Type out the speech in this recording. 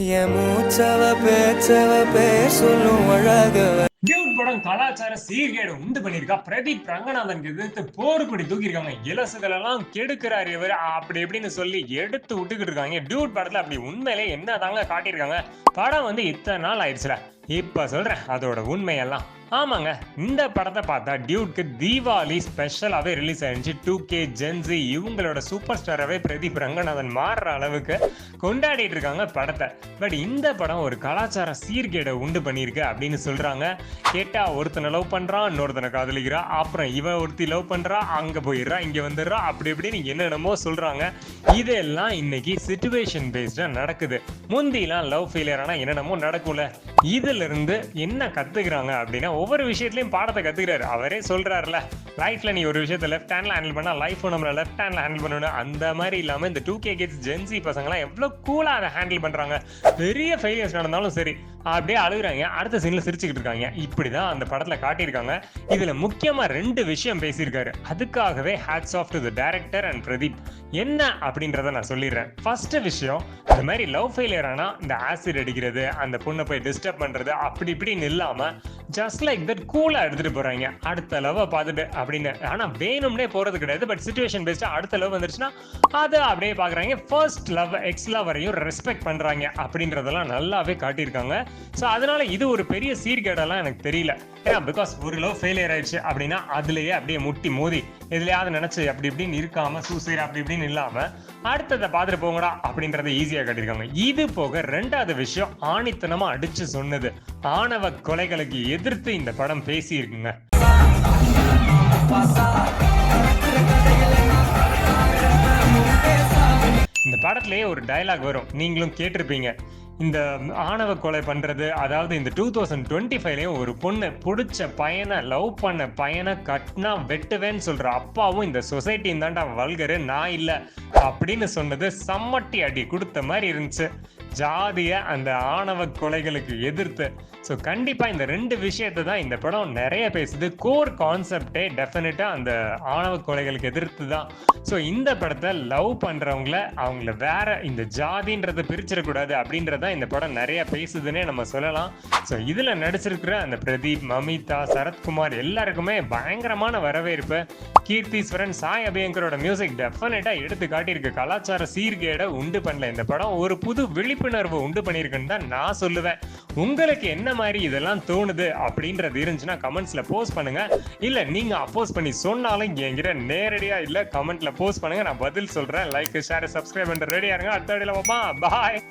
என் மூச்சவ பேச்சவ பேர் சொல்லும் அழகவ. டியூட் படம் கலாச்சார சீர்கேடு உண்டு பண்ணிருக்கா. பிரதீப் ரங்கநாதன் எதிர்த்து போர்க்குடி தூக்கிருக்காங்க. இலசுகள் எல்லாம் கெடுக்கிறாரு இவர் அப்படி எப்படின்னு சொல்லி எடுத்து விட்டுக்கிட்டு இருக்காங்க. டியூட் படத்துல அப்படி உண்மையிலே என்ன தாங்க காட்டியிருக்காங்க. படம் இத்தனை நாள் ஆயிடுச்சுல, இப்ப சொல்றேன் அதோட உண்மையெல்லாம். ஆமாங்க, இந்த படத்தை பார்த்தா டியூட்க்கு தீபாவளி ஸ்பெஷலாவே ரிலீஸ் ஆயிடுச்சு. 2K ஜென்சி இவங்களோட சூப்பர் ஸ்டாராவே பிரதீப் ரங்கநாதன் மாறுற அளவுக்கு கொண்டாடிட்டு இருக்காங்க படத்தை. பட் இந்த படம் ஒரு கலாச்சார சீர்கேடை உண்டு பண்ணியிருக்கு அப்படின்னு சொல்றாங்க. கேட்டா ஒருத்தனை லவ் பண்றான், இன்னொருத்தனை காதலிக்கிறா, அப்புறம் இவன் ஒருத்தி லவ் பண்றா, அங்க போயிடுறா, இங்க வந்துடுறா, அப்படி இப்படின்னு என்னென்னமோ சொல்றாங்க. இதெல்லாம் இன்னைக்கு சிச்சுவேஷன் பேஸ்டா நடக்குது. முந்திலாம் லவ் ஃபெயிலியர் ஆனா என்னென்னமோ நடக்கும்ல. இதுல இருந்து என்ன கத்துக்கிறாங்க அப்படின்னா, ஒவ்வொரு விஷயத்திலையும் பாடத்தை கத்துக்கிறாரு. அவரே சொல்றாருல, லைஃப்ல நீ ஒரு விஷயத்த லெஃப்ட் ஹேண்ட்ல ஹேண்டில் பண்ணா லைஃப் நம்ம லெஃப்ட் ஹேண்ட்ல ஹேண்டில் பண்ணணும். அந்த மாதிரி இல்லாம இந்த 2K கிட்ஸ் ஜென்சி பசங்கலாம் எவ்வளவு கூலா அதை ஹேண்டில் பண்றாங்க. பெரிய ஃபெயிலியர்ஸ் நடந்தாலும் சரி அப்படியே அழுகுறாங்க, அடுத்த சீன்ல சிரிச்சுக்கிட்டு இருக்காங்க. இப்படிதான் அந்த படத்துல காட்டியிருக்காங்க. இதுல முக்கியமா 2 விஷயம் பேசியிருக்காரு. அதுக்காகவே hats off to the director and Pradeep. என்ன அப்படின்றத நான் சொல்லிடுறேன். ஃபர்ஸ்ட் விஷயம், இந்த மாதிரி லவ் ஃபெயிலியர் ஆனா இந்த ஆசிட் அடிக்கிறது, அந்த பொண்ணை போய் டிஸ்டர்ப் பண்றது அப்படி இப்படின்னு இல்லாம ஜஸ்ட் லைக் தட் கூலா எடுத்துட்டு போறாங்க. அடுத்த லவ் பார்த்துட்டு அப்படின்னு. ஆனா வேணும்னே போறது கிடையாது. பட் சிச்சுவேஷன் பேஸ்டா அடுத்த லவ் வந்துருச்சுன்னா அதை அப்படியே பாக்குறாங்க. ஃபர்ஸ்ட் லவ் எக்ஸ் லவரையும் ரெஸ்பெக்ட் பண்றாங்க அப்படின்றதெல்லாம் நல்லாவே காட்டியிருக்காங்க. ஸோ அதனால இது ஒரு பெரிய சீர்கேடெல்லாம் எனக்கு தெரியல. ஏன்னா பிகாஸ் ஒரு லவ் ஃபெயிலியர் ஆயிடுச்சு அப்படின்னா அதுலயே அப்படியே முட்டி மோதி எதுலையாவது நினைச்சு அப்படி இப்படின்னு இருக்காம சூசைட் அப்படி இப்படின்னு இல்லாம அடுத்ததை பார்த்துட்டு போங்கடா அப்படின்றத ஈஸியா காட்டியிருக்காங்க. இது போக 2வது விஷயம், ஆணித்தனமா அடிச்சு சொன்னது, ஆணவ கொலைகளுக்கு எதிர்த்து இந்த படம் பேசி இருக்குங்க. இந்த படத்திலேயே ஒரு டயலாக் வரும், நீங்களும் கேட்டிருப்பீங்க. இந்த ஆணவ கொலை பண்றது, அதாவது இந்த 2025லயும் ஒரு பொண்ணு பிடிச்ச பையனை லவ் பண்ண பையனை கட்டினா வெட்டுவேன்னு சொல்ற அப்பாவும் இந்த சொசைட்டியும் தாண்டா வல்கரு, நான் இல்லை அப்படின்னு சொன்னது சம்மட்டி அடி கொடுத்த மாதிரி இருந்துச்சு. ஜாதிய அந்த ஆணவ கொலைகளுக்கு எதிர்த்து. ஸோ கண்டிப்பா இந்த 2 விஷயத்தை தான் இந்த படம் நிறைய பேசுது. கோர் கான்செப்டே டெஃபினட்டா அந்த ஆணவ கொலைகளுக்கு எதிர்த்து தான். ஸோ இந்த படத்தை லவ் பண்றவங்கள அவங்கள வேற இந்த ஜாதின்றதை பிரிச்சிடக்கூடாது அப்படின்றத இந்த படம் நிறைய பேசுதுன்னே நம்ம சொல்லலாம். ஸோ இதுல நடிச்சிருக்கிற அந்த பிரதீப், மமிதா, சரத்குமார் எல்லாருக்குமே பயங்கரமான வரவேற்பு. கீர்த்தீஸ்வரன், சாய் அபியங்கரோட மியூசிக் டெஃபினட்டா எடுத்து காட்டியிருக்கு. கலாச்சார சீர்கேடை உண்டு பண்ணல இந்த படம், ஒரு புது விழிப்புணர்வு உண்டு பண்ணியிருக்குன்னு தான் நான் சொல்லுவேன். உங்களுக்கு என்ன மாதிரி இதெல்லாம் தோணுது அப்படின்றது இருந்துச்சுன்னா கமெண்ட்ஸ்ல போஸ்ட் பண்ணுங்க. இல்ல நீங்க அப்போஸ் பண்ணி சொன்னாலும் என்கிட்ட நேரடியா இல்ல கமெண்ட்ல போஸ்ட் பண்ணுங்க, நான் பதில் சொல்றேன். லைக், ஷேர், சப்ஸ்கிரைப் பண்ற ரெடியா இருங்க. அடுத்த வீடியோல பாய்.